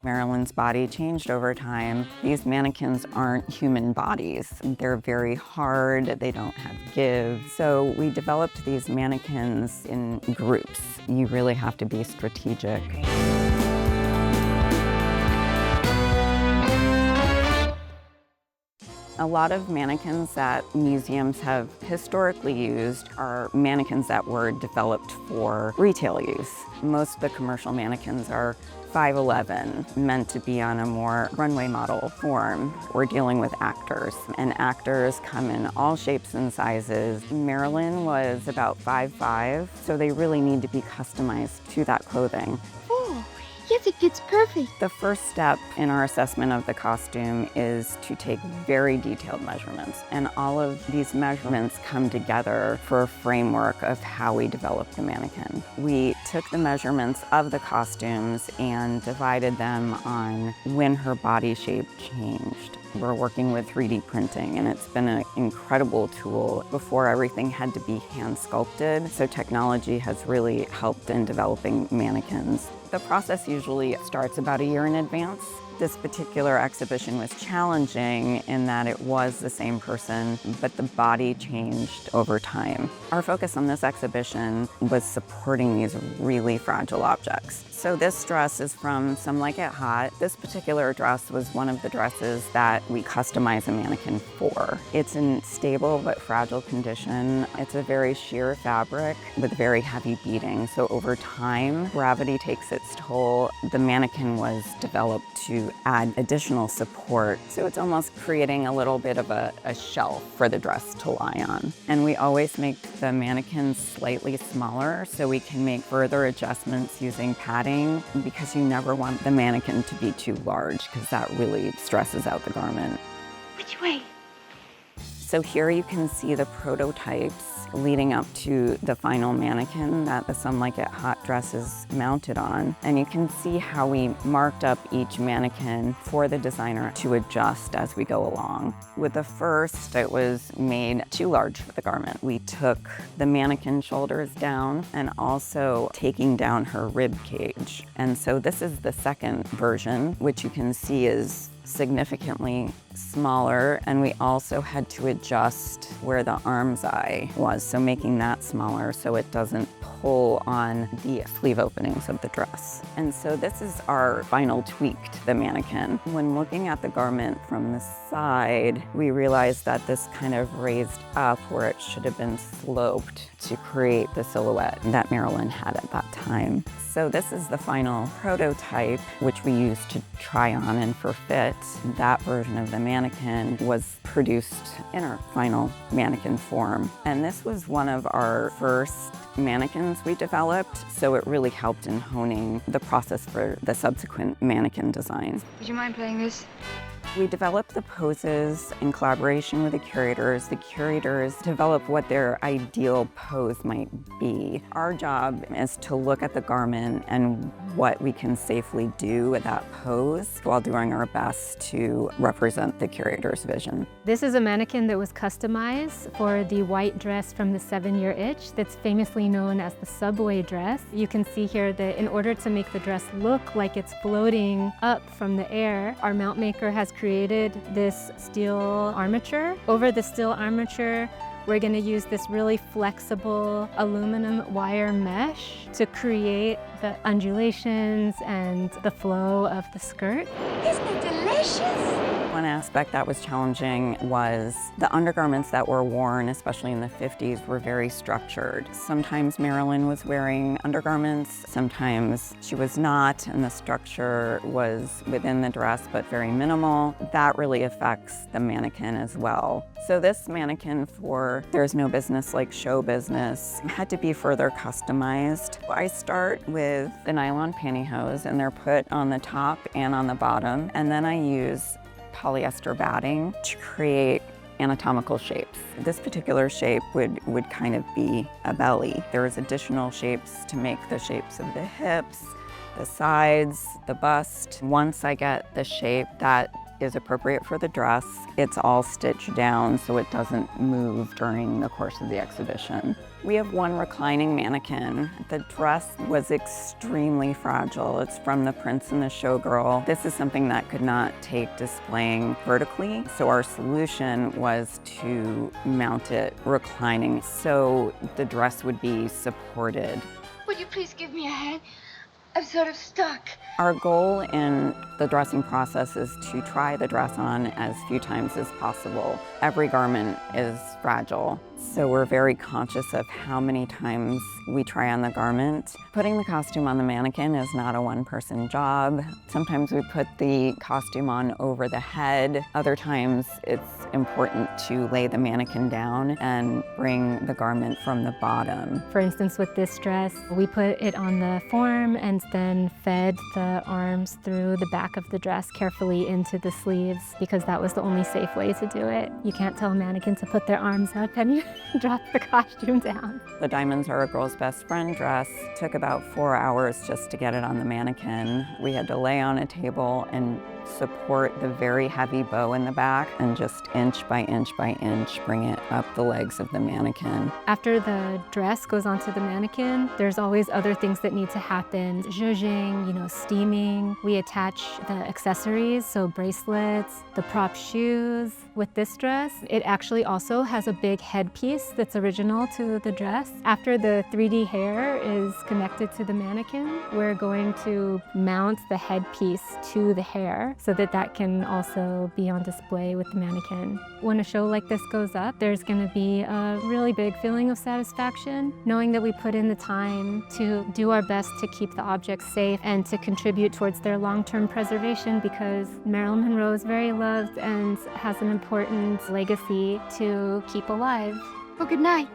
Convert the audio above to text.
Marilyn's body changed over time. These mannequins aren't human bodies. They're very hard, they don't have give. So we developed these mannequins in groups. You really have to be strategic. A lot of mannequins that museums have historically used are mannequins that were developed for retail use. Most of the commercial mannequins are 5'11", meant to be on a more runway model form. We're dealing with actors, and actors come in all shapes and sizes. Marilyn was about 5'5", so they really need to be customized to that clothing. Yes, it fits perfect. The first step in our assessment of the costume is to take very detailed measurements, and all of these measurements come together for a framework of how we develop the mannequin. We took the measurements of the costumes and divided them on when her body shape changed. We're working with 3D printing, and it's been an incredible tool. Before, everything had to be hand sculpted, so technology has really helped in developing mannequins. The process usually starts about a year in advance. This particular exhibition was challenging in that it was the same person, but the body changed over time. Our focus on this exhibition was supporting these really fragile objects. So this dress is from Some Like It Hot. This particular dress was one of the dresses that we customize a mannequin for. It's in stable but fragile condition. It's a very sheer fabric with very heavy beading. So over time, gravity takes its toll. The mannequin was developed to add additional support. So it's almost creating a little bit of a shelf for the dress to lie on. And we always make the mannequins slightly smaller so we can make further adjustments using padding, because you never want the mannequin to be too large because that really stresses out the garment. Which way? So here you can see the prototypes leading up to the final mannequin that the Some Like It Hot dress is mounted on. And you can see how we marked up each mannequin for the designer to adjust as we go along. With the first, it was made too large for the garment. We took the mannequin shoulders down and also taking down her rib cage. And so this is the second version, which you can see is significantly smaller, and we also had to adjust where the arm's eye was, so making that smaller so it doesn't pull on the sleeve openings of the dress. And so this is our final tweak to the mannequin. When looking at the garment from the side, we realized that this kind of raised up where it should have been sloped to create the silhouette that Marilyn had at that time. So this is the final prototype, which we used to try on and for fit. That version of the mannequin was produced in our final mannequin form. And this was one of our first mannequins we developed, so it really helped in honing the process for the subsequent mannequin designs. Would you mind playing this? We developed the poses in collaboration with the curators. The curators develop what their ideal pose might be. Our job is to look at the garment and what we can safely do with that pose while doing our best to represent the curator's vision. This is a mannequin that was customized for the white dress from the 7-Year Itch that's famously known as the subway dress. You can see here that in order to make the dress look like it's floating up from the air, our mount maker has created this steel armature. Over the steel armature, we're going to use this really flexible aluminum wire mesh to create the undulations and the flow of the skirt. Isn't it delicious? One aspect that was challenging was the undergarments that were worn, especially in the 50s, were very structured. Sometimes Marilyn was wearing undergarments, sometimes she was not, and the structure was within the dress but very minimal. That really affects the mannequin as well. So this mannequin for There's No Business Like Show Business had to be further customized. I start with the nylon pantyhose, and they're put on the top and on the bottom, and then I use polyester batting to create anatomical shapes. This particular shape would kind of be a belly. There was additional shapes to make the shapes of the hips, the sides, the bust. Once I get the shape that is appropriate for the dress. It's all stitched down so it doesn't move during the course of the exhibition. We have one reclining mannequin. The dress was extremely fragile. It's from The Prince and the Showgirl. This is something that could not take displaying vertically, so our solution was to mount it reclining so the dress would be supported. Would you please give me a hand? I'm sort of stuck. Our goal in the dressing process is to try the dress on as few times as possible. Every garment is fragile, so we're very conscious of how many times we try on the garment. Putting the costume on the mannequin is not a one-person job. Sometimes we put the costume on over the head. Other times it's important to lay the mannequin down and bring the garment from the bottom. For instance, with this dress, we put it on the form and then fed the arms through the back of the dress carefully into the sleeves because that was the only safe way to do it. You can't tell a mannequin to put their arms up and you drop the costume down. The Diamonds Are a Girl's Best Friend dress took about 4 hours just to get it on the mannequin. We had to lay on a table and support the very heavy bow in the back and just inch by inch by inch bring it up the legs of the mannequin. After the dress goes onto the mannequin, there's always other things that need to happen. Zhuzhing, steaming. We attach the accessories, so bracelets, the prop shoes. With this dress, it actually also has a big headpiece that's original to the dress. After the 3D hair is connected to the mannequin, we're going to mount the headpiece to the hair so that that can also be on display with the mannequin. When a show like this goes up, there's going to be a really big feeling of satisfaction, knowing that we put in the time to do our best to keep the objects safe and to contribute towards their long-term preservation because Marilyn Monroe is very loved and has an important legacy to keep alive. Well, good night.